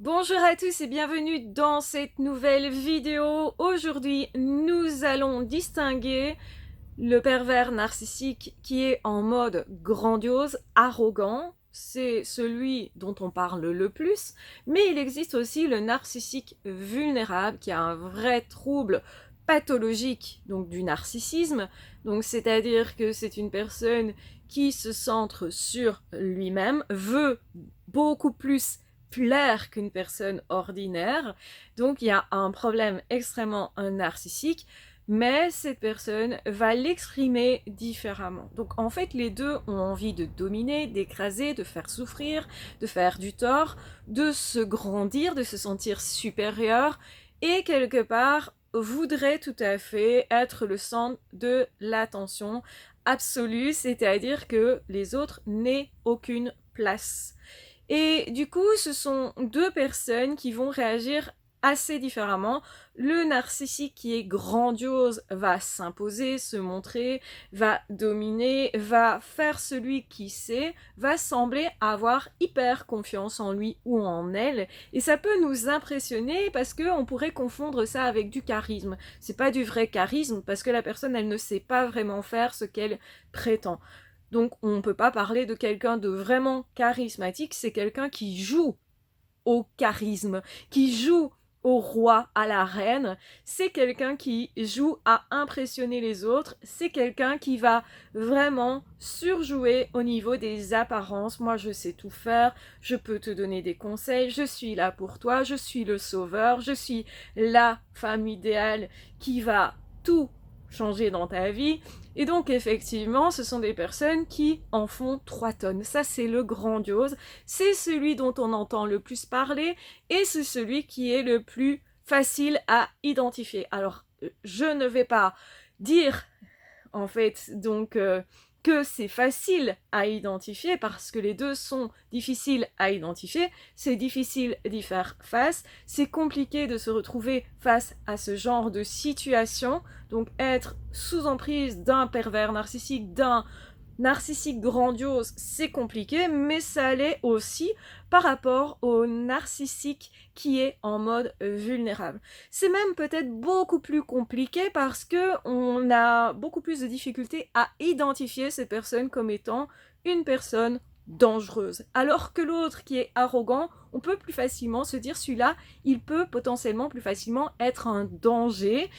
Bonjour à tous et bienvenue dans cette nouvelle vidéo. Aujourd'hui, nous allons distinguer le pervers narcissique qui est en mode grandiose, arrogant. C'est celui dont on parle le plus, mais il existe aussi le narcissique vulnérable qui a un vrai trouble pathologique donc du narcissisme. Donc c'est-à-dire que c'est une personne qui se centre sur lui-même, veut beaucoup plus plaire qu'une personne ordinaire. Donc il y a un problème extrêmement narcissique, mais cette personne va l'exprimer différemment. Donc en fait, les deux ont envie de dominer, d'écraser, de faire souffrir, de faire du tort, de se grandir, de se sentir supérieur, et quelque part voudraient tout à fait être le centre de l'attention absolue, c'est-à-dire que les autres n'aient aucune place. Et du coup, ce sont deux personnes qui vont réagir assez différemment. Le narcissique qui est grandiose va s'imposer, se montrer, va dominer, va faire celui qui sait, va sembler avoir hyper confiance en lui ou en elle. Et ça peut nous impressionner parce qu'on pourrait confondre ça avec du charisme. C'est pas du vrai charisme parce que la personne, elle ne sait pas vraiment faire ce qu'elle prétend. Donc on ne peut pas parler de quelqu'un de vraiment charismatique, c'est quelqu'un qui joue au charisme, qui joue au roi, à la reine, c'est quelqu'un qui joue à impressionner les autres, c'est quelqu'un qui va vraiment surjouer au niveau des apparences. Moi je sais tout faire, je peux te donner des conseils, je suis là pour toi, je suis le sauveur, je suis la femme idéale qui va tout changer dans ta vie. Et donc effectivement, ce sont des personnes qui en font 3 tonnes. Ça, c'est le grandiose. C'est celui dont on entend le plus parler et c'est celui qui est le plus facile à identifier. Alors, je ne vais pas dire, en fait, donc que c'est facile à identifier parce que les deux sont difficiles à identifier, c'est difficile d'y faire face, c'est compliqué de se retrouver face à ce genre de situation, donc être sous emprise d'un pervers narcissique, d'un narcissique grandiose, c'est compliqué, mais ça l'est aussi par rapport au narcissique qui est en mode vulnérable. C'est même peut-être beaucoup plus compliqué parce que on a beaucoup plus de difficultés à identifier ces personnes comme étant une personne dangereuse. Alors que l'autre qui est arrogant, on peut plus facilement se dire celui-là, il peut potentiellement plus facilement être un danger.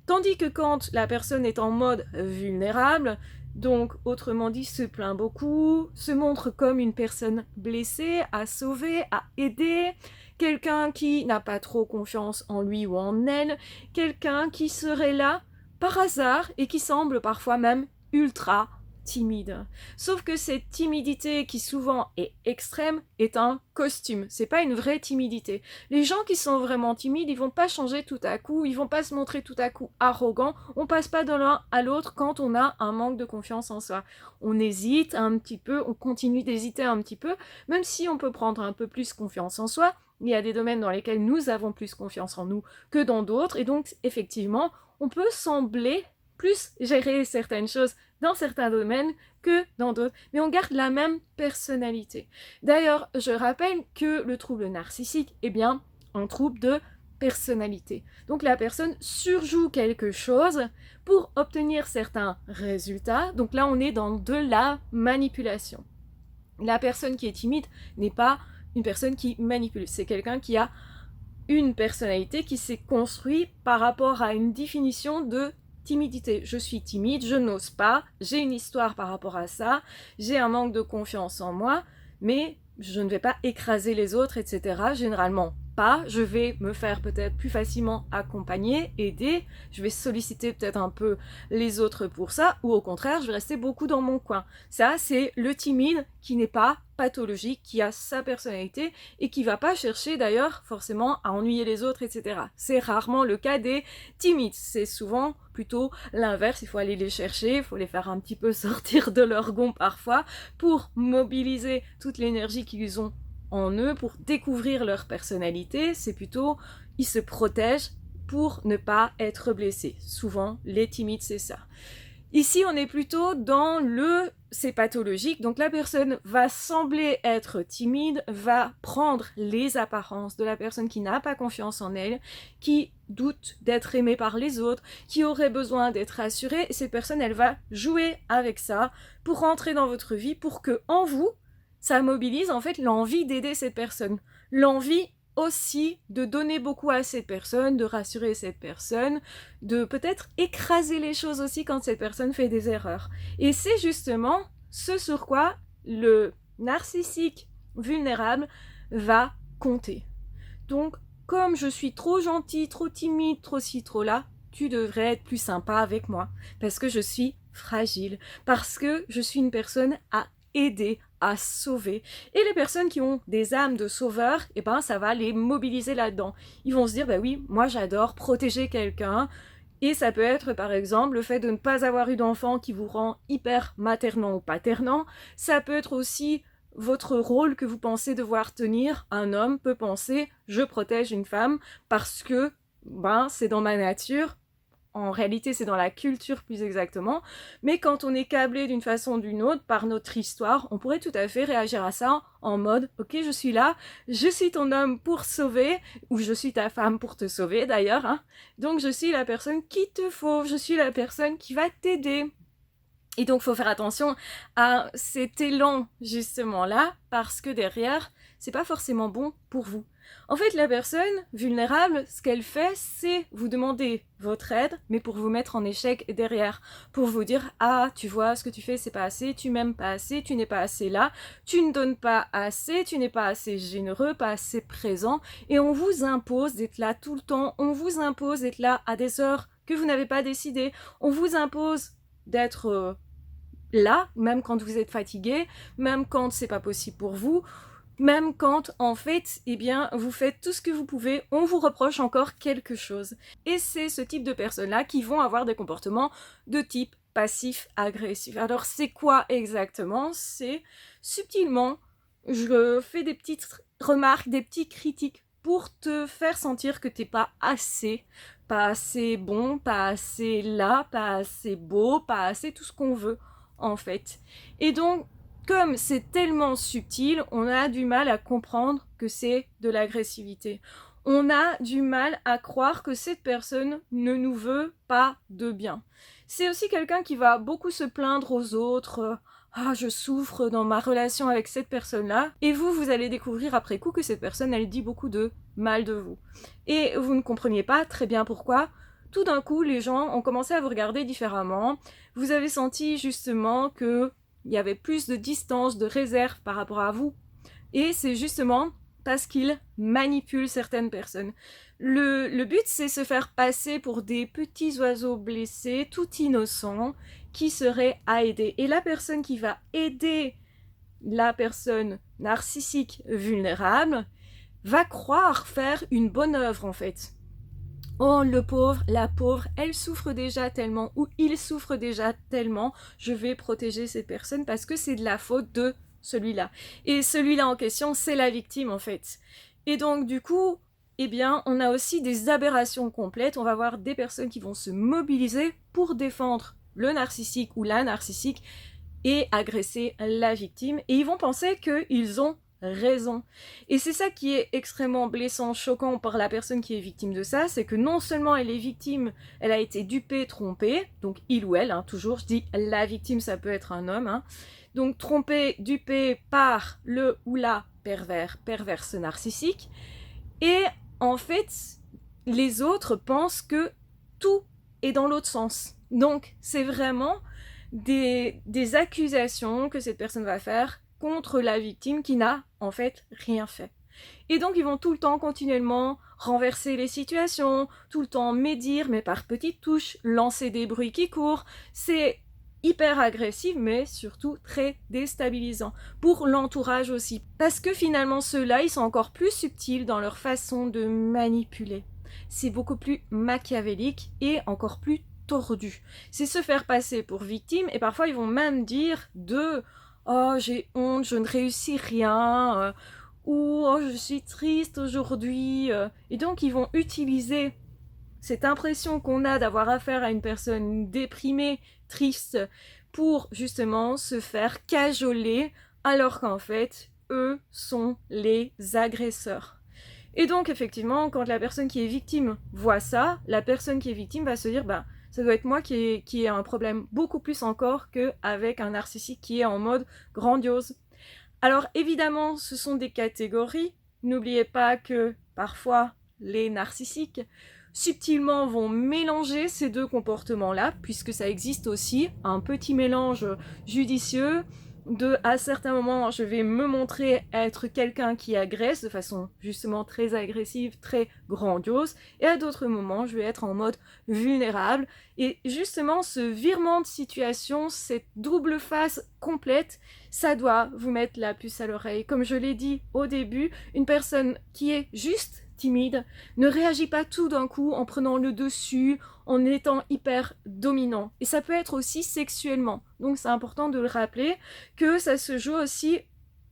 Tandis que quand la personne est en mode vulnérable, donc autrement dit se plaint beaucoup, se montre comme une personne blessée, à sauver, à aider, quelqu'un qui n'a pas trop confiance en lui ou en elle, quelqu'un qui serait là par hasard et qui semble parfois même ultra timide. Sauf que cette timidité qui souvent est extrême est un costume, c'est pas une vraie timidité. Les gens qui sont vraiment timides, ils vont pas changer tout à coup, ils vont pas se montrer tout à coup arrogants, on passe pas de l'un à l'autre quand on a un manque de confiance en soi. On hésite un petit peu, on continue d'hésiter un petit peu, même si on peut prendre un peu plus confiance en soi, il y a des domaines dans lesquels nous avons plus confiance en nous que dans d'autres, et donc effectivement, on peut sembler plus gérer certaines choses dans certains domaines que dans d'autres, mais on garde la même personnalité. D'ailleurs, je rappelle que le trouble narcissique est bien un trouble de personnalité. Donc la personne surjoue quelque chose pour obtenir certains résultats. Donc là, on est dans de la manipulation. La personne qui est timide n'est pas une personne qui manipule, c'est quelqu'un qui a une personnalité qui s'est construite par rapport à une définition de timidité. Je suis timide, je n'ose pas, j'ai une histoire par rapport à ça, j'ai un manque de confiance en moi, mais je ne vais pas écraser les autres, etc. Généralement pas, je vais me faire peut-être plus facilement accompagner, aider, je vais solliciter peut-être un peu les autres pour ça, ou au contraire, je vais rester beaucoup dans mon coin. Ça, c'est le timide qui n'est pas pathologique, qui a sa personnalité et qui va pas chercher d'ailleurs forcément à ennuyer les autres, etc. C'est rarement le cas des timides, c'est souvent plutôt l'inverse, il faut aller les chercher, il faut les faire un petit peu sortir de leur gond parfois pour mobiliser toute l'énergie qu'ils ont en eux, pour découvrir leur personnalité, c'est plutôt, ils se protègent pour ne pas être blessés. Souvent, les timides, c'est ça. Ici, on est plutôt dans le c'est pathologique, donc la personne va sembler être timide, va prendre les apparences de la personne qui n'a pas confiance en elle, qui doute d'être aimée par les autres, qui aurait besoin d'être rassurée, et cette personne, elle va jouer avec ça pour rentrer dans votre vie, pour que en vous, ça mobilise en fait l'envie d'aider cette personne, l'envie aussi de donner beaucoup à cette personne, de rassurer cette personne, de peut-être écraser les choses aussi quand cette personne fait des erreurs. Et c'est justement ce sur quoi le narcissique vulnérable va compter. Donc, comme je suis trop gentille, trop timide, trop ci, trop là, tu devrais être plus sympa avec moi, parce que je suis fragile, parce que je suis une personne à aider, à sauver. Et les personnes qui ont des âmes de sauveurs, eh ben, ça va les mobiliser là-dedans. Ils vont se dire, bah oui, moi j'adore protéger quelqu'un. Et ça peut être par exemple le fait de ne pas avoir eu d'enfant qui vous rend hyper maternant ou paternant. Ça peut être aussi votre rôle que vous pensez devoir tenir. Un homme peut penser, je protège une femme parce que c'est dans ma nature. En réalité, c'est dans la culture plus exactement. Mais quand on est câblé d'une façon ou d'une autre par notre histoire, on pourrait tout à fait réagir à ça en mode « Ok, je suis là, je suis ton homme pour sauver, ou je suis ta femme pour te sauver d'ailleurs. Hein. Donc je suis la personne qui te faut, je suis la personne qui va t'aider. » Et donc, il faut faire attention à cet élan, justement là, parce que derrière, c'est pas forcément bon pour vous. En fait, la personne vulnérable, ce qu'elle fait, c'est vous demander votre aide, mais pour vous mettre en échec derrière, pour vous dire « Ah, tu vois, ce que tu fais, c'est pas assez, tu m'aimes pas assez, tu n'es pas assez là, tu ne donnes pas assez, tu n'es pas assez généreux, pas assez présent. » Et on vous impose d'être là tout le temps, on vous impose d'être là à des heures que vous n'avez pas décidées, on vous impose d'être là, même quand vous êtes fatigué, même quand c'est pas possible pour vous, même quand, en fait, vous faites tout ce que vous pouvez, on vous reproche encore quelque chose. Et c'est ce type de personnes-là qui vont avoir des comportements de type passif-agressif. Alors, c'est quoi exactement? C'est subtilement, je fais des petites remarques, des petites critiques pour te faire sentir que t'es pas assez bon, pas assez là, pas assez beau, pas assez tout ce qu'on veut, en fait. Et donc, comme c'est tellement subtil, on a du mal à comprendre que c'est de l'agressivité. On a du mal à croire que cette personne ne nous veut pas de bien. C'est aussi quelqu'un qui va beaucoup se plaindre aux autres. Ah, je souffre dans ma relation avec cette personne-là. Et vous allez découvrir après coup que cette personne, elle dit beaucoup de mal de vous. Et vous ne compreniez pas très bien pourquoi. Tout d'un coup, les gens ont commencé à vous regarder différemment. Vous avez senti justement que il y avait plus de distance, de réserve par rapport à vous. Et c'est justement parce qu'ils manipulent certaines personnes. Le but, c'est se faire passer pour des petits oiseaux blessés, tout innocents, qui seraient à aider. Et la personne qui va aider la personne narcissique vulnérable va croire faire une bonne œuvre, en fait. Oh, le pauvre, la pauvre, elle souffre déjà tellement, ou il souffre déjà tellement, je vais protéger cette personne parce que c'est de la faute de celui-là. Et celui-là en question, c'est la victime en fait. Et donc du coup, on a aussi des aberrations complètes, on va voir des personnes qui vont se mobiliser pour défendre le narcissique ou la narcissique et agresser la victime, et ils vont penser qu'ils ont raison. Et c'est ça qui est extrêmement blessant, choquant pour la personne qui est victime de ça, c'est que non seulement elle est victime, elle a été dupée, trompée, donc il ou elle, toujours, je dis la victime, ça peut être un homme, donc trompée, dupée par le ou la perverse narcissique, et en fait, les autres pensent que tout est dans l'autre sens. Donc, c'est vraiment des accusations que cette personne va faire contre la victime qui n'a en fait rien fait. Et donc ils vont tout le temps continuellement renverser les situations, tout le temps médire, mais par petites touches, lancer des bruits qui courent. C'est hyper agressif, mais surtout très déstabilisant pour l'entourage aussi. Parce que finalement ceux-là, ils sont encore plus subtils dans leur façon de manipuler. C'est beaucoup plus machiavélique et encore plus tordu. C'est se faire passer pour victime, et parfois ils vont même dire de « Oh, j'ai honte, je ne réussis rien », ou « Oh, je suis triste aujourd'hui ». Et donc ils vont utiliser cette impression qu'on a d'avoir affaire à une personne déprimée, triste, pour justement se faire cajoler, alors qu'en fait, eux sont les agresseurs. Et donc, effectivement, quand la personne qui est victime voit ça, la personne qui est victime va se dire, bah, ça doit être moi qui ai un problème beaucoup plus encore qu'avec un narcissique qui est en mode grandiose. Alors, évidemment, ce sont des catégories. N'oubliez pas que, parfois, les narcissiques, subtilement, vont mélanger ces deux comportements-là, puisque ça existe aussi, un petit mélange judicieux, à certains moments, je vais me montrer être quelqu'un qui agresse de façon justement très agressive, très grandiose, et à d'autres moments, je vais être en mode vulnérable. Et justement, ce virement de situation, cette double face complète, ça doit vous mettre la puce à l'oreille. Comme je l'ai dit au début, une personne qui est juste timide ne réagit pas tout d'un coup en prenant le dessus, en étant hyper dominant. Et ça peut être aussi sexuellement. Donc c'est important de le rappeler que ça se joue aussi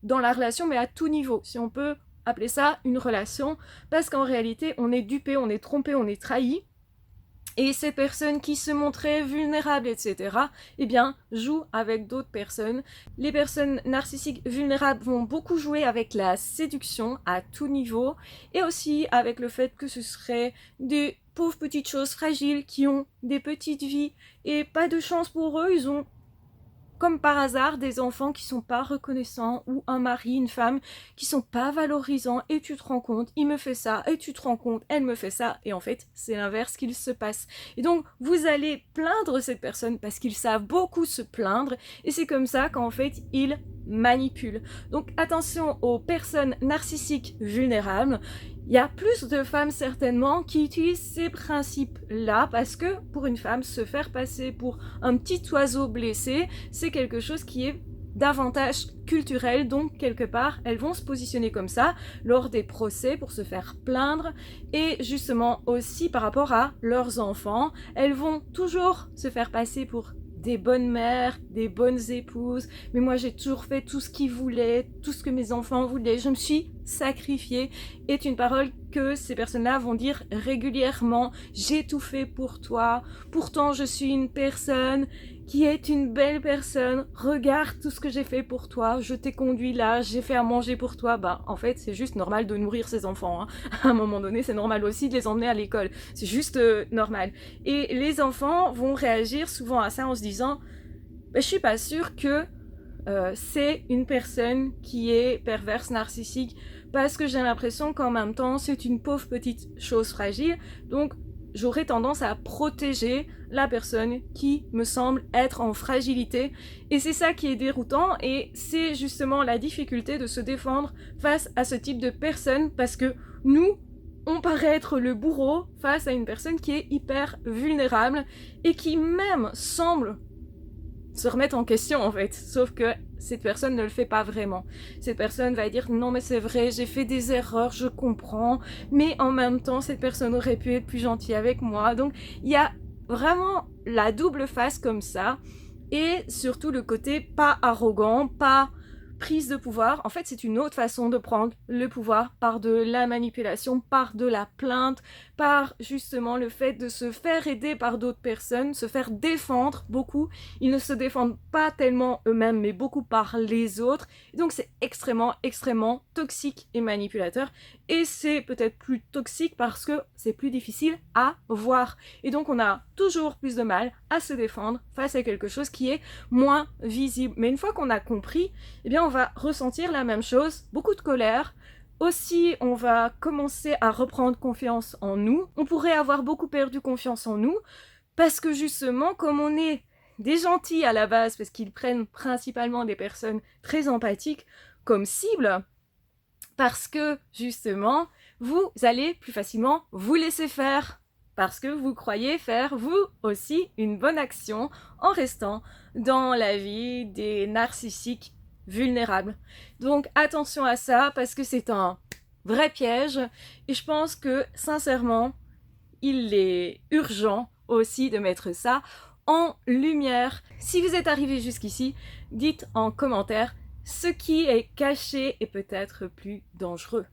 dans la relation, mais à tout niveau. Si on peut appeler ça une relation, parce qu'en réalité, on est dupé, on est trompé, on est trahi. Et ces personnes qui se montraient vulnérables, etc., eh bien, jouent avec d'autres personnes. Les personnes narcissiques vulnérables vont beaucoup jouer avec la séduction à tout niveau, et aussi avec le fait que ce seraient des pauvres petites choses fragiles qui ont des petites vies, et pas de chance pour eux, ils ont comme par hasard des enfants qui sont pas reconnaissants, ou un mari, une femme qui sont pas valorisants, et tu te rends compte, il me fait ça, et tu te rends compte, elle me fait ça, et en fait c'est l'inverse qu'il se passe. Et donc vous allez plaindre cette personne parce qu'ils savent beaucoup se plaindre, et c'est comme ça qu'en fait ils manipulent. Donc attention aux personnes narcissiques vulnérables. Il y a plus de femmes certainement qui utilisent ces principes-là, parce que pour une femme, se faire passer pour un petit oiseau blessé, c'est quelque chose qui est davantage culturel, donc quelque part elles vont se positionner comme ça lors des procès pour se faire plaindre, et justement aussi par rapport à leurs enfants, elles vont toujours se faire passer pour des bonnes mères, des bonnes épouses, mais moi j'ai toujours fait tout ce qu'ils voulaient, tout ce que mes enfants voulaient, je me suis sacrifiée, est une parole que ces personnes-là vont dire régulièrement. J'ai tout fait pour toi, pourtant je suis une personne qui est une belle personne, regarde tout ce que j'ai fait pour toi, je t'ai conduit là, j'ai fait à manger pour toi. Bah en fait c'est juste normal de nourrir ses enfants, hein. À un moment donné c'est normal aussi de les emmener à l'école, c'est juste normal. Et les enfants vont réagir souvent à ça en se disant bah, je suis pas sûre que c'est une personne qui est perverse, narcissique, parce que j'ai l'impression qu'en même temps c'est une pauvre petite chose fragile, donc j'aurais tendance à protéger la personne qui me semble être en fragilité. Et c'est ça qui est déroutant, et c'est justement la difficulté de se défendre face à ce type de personne, parce que nous, on paraît être le bourreau face à une personne qui est hyper vulnérable et qui même semble se remettre en question en fait, sauf que cette personne ne le fait pas vraiment. Cette personne va dire non mais c'est vrai, j'ai fait des erreurs, je comprends, mais en même temps cette personne aurait pu être plus gentille avec moi. Donc il y a vraiment la double face comme ça, et surtout le côté pas arrogant, pas prise de pouvoir. En fait c'est une autre façon de prendre le pouvoir, par de la manipulation, par de la plainte, par justement le fait de se faire aider par d'autres personnes, se faire défendre beaucoup. Ils ne se défendent pas tellement eux-mêmes, mais beaucoup par les autres. Et donc c'est extrêmement, extrêmement toxique et manipulateur. Et c'est peut-être plus toxique parce que c'est plus difficile à voir. Et donc on a toujours plus de mal à se défendre face à quelque chose qui est moins visible. Mais une fois qu'on a compris, eh bien on va ressentir la même chose, beaucoup de colère. Aussi, on va commencer à reprendre confiance en nous. On pourrait avoir beaucoup perdu confiance en nous, parce que justement, comme on est des gentils à la base, parce qu'ils prennent principalement des personnes très empathiques comme cible, parce que justement, vous allez plus facilement vous laisser faire, parce que vous croyez faire vous aussi une bonne action en restant dans la vie des narcissiques vulnérables. Donc attention à ça, parce que c'est un vrai piège, et je pense que sincèrement il est urgent aussi de mettre ça en lumière. Si vous êtes arrivé jusqu'ici, dites en commentaire ce qui est caché et peut-être plus dangereux.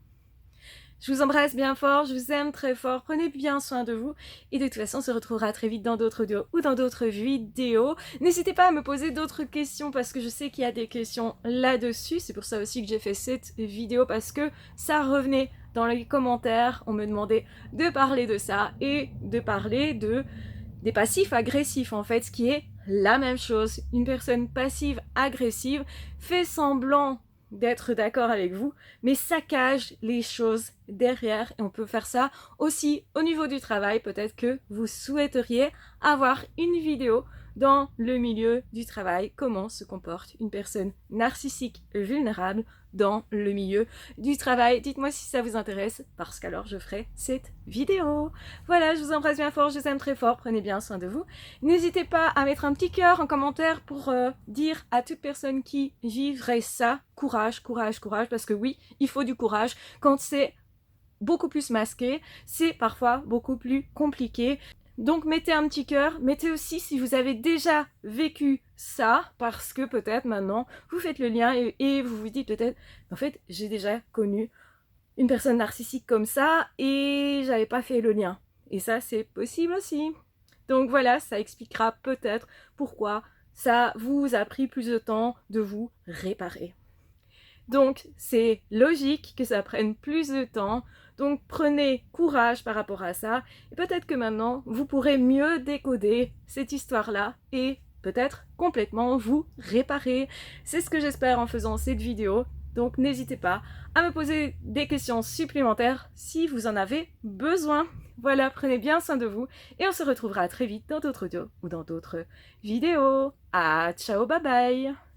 Je vous embrasse bien fort, je vous aime très fort, prenez bien soin de vous. Et de toute façon, on se retrouvera très vite dans d'autres audios ou dans d'autres vidéos. N'hésitez pas à me poser d'autres questions parce que je sais qu'il y a des questions là-dessus. C'est pour ça aussi que j'ai fait cette vidéo parce que ça revenait dans les commentaires. On me demandait de parler de ça et de parler des passifs agressifs en fait, ce qui est la même chose. Une personne passive agressive fait semblant d'être d'accord avec vous, mais saccage les choses derrière. Et on peut faire ça aussi au niveau du travail. Peut-être que vous souhaiteriez avoir une vidéo dans le milieu du travail, comment se comporte une personne narcissique vulnérable dans le milieu du travail. Dites-moi si ça vous intéresse, parce qu'alors je ferai cette vidéo. Voilà, je vous embrasse bien fort, je vous aime très fort, prenez bien soin de vous. N'hésitez pas à mettre un petit cœur en commentaire pour dire à toute personne qui vivrait ça, courage, courage, courage, parce que oui, il faut du courage. Quand c'est beaucoup plus masqué, c'est parfois beaucoup plus compliqué. Donc mettez un petit cœur, mettez aussi si vous avez déjà vécu ça, parce que peut-être maintenant vous faites le lien et vous vous dites peut-être, en fait j'ai déjà connu une personne narcissique comme ça et j'avais pas fait le lien. Et ça c'est possible aussi. Donc voilà, ça expliquera peut-être pourquoi ça vous a pris plus de temps de vous réparer. Donc c'est logique que ça prenne plus de temps. Donc prenez courage par rapport à ça. Et peut-être que maintenant, vous pourrez mieux décoder cette histoire-là et peut-être complètement vous réparer. C'est ce que j'espère en faisant cette vidéo. Donc n'hésitez pas à me poser des questions supplémentaires si vous en avez besoin. Voilà, prenez bien soin de vous et on se retrouvera très vite dans d'autres audios ou dans d'autres vidéos. Ah, ciao, bye bye!